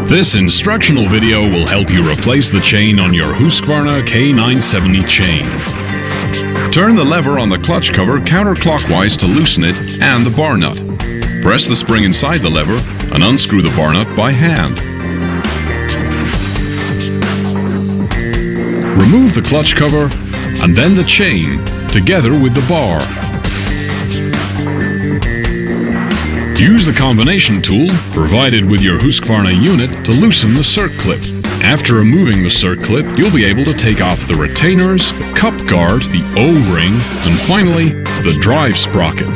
This instructional video will help you replace the chain on your Husqvarna K970 chain. Turn the lever on the clutch cover counterclockwise to loosen it and the bar nut. Press the spring inside the lever and unscrew the bar nut by hand. Remove the clutch cover and then the chain, together with the bar. Use the combination tool provided with your Husqvarna unit to loosen the circ-clip. After removing the circ-clip, you'll be able to take off the retainers, the cup guard, the O-ring, and finally, the drive sprocket.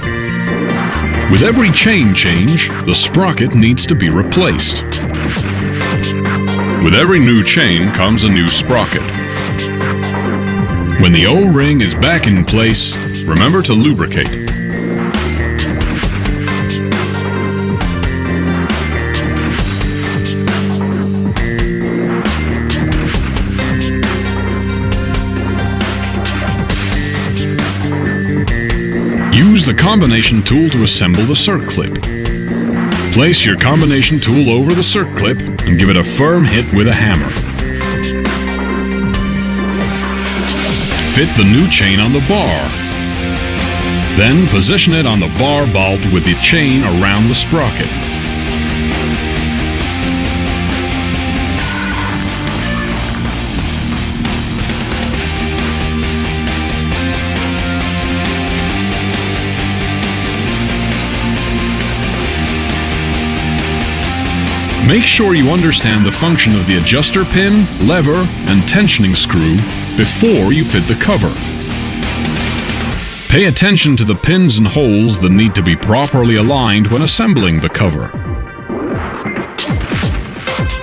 With every chain change, the sprocket needs to be replaced. With every new chain comes a new sprocket. When the O-ring is back in place, remember to lubricate. Use the combination tool to assemble the circ-clip. Place your combination tool over the circ-clip and give it a firm hit with a hammer. Fit the new chain on the bar. Then position it on the bar bolt with the chain around the sprocket. Make sure you understand the function of the adjuster pin, lever, and tensioning screw before you fit the cover. Pay attention to the pins and holes that need to be properly aligned when assembling the cover.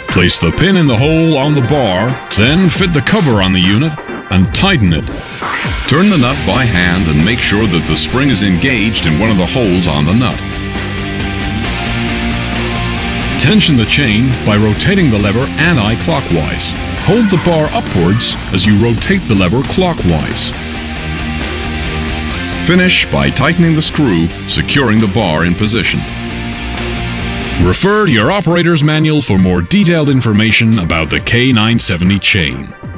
Place the pin in the hole on the bar, then fit the cover on the unit and tighten it. Turn the nut by hand and make sure that the spring is engaged in one of the holes on the nut. Tension the chain by rotating the lever anti-clockwise. Hold the bar upwards as you rotate the lever clockwise. Finish by tightening the screw, securing the bar in position. Refer to your operator's manual for more detailed information about the K970 chain.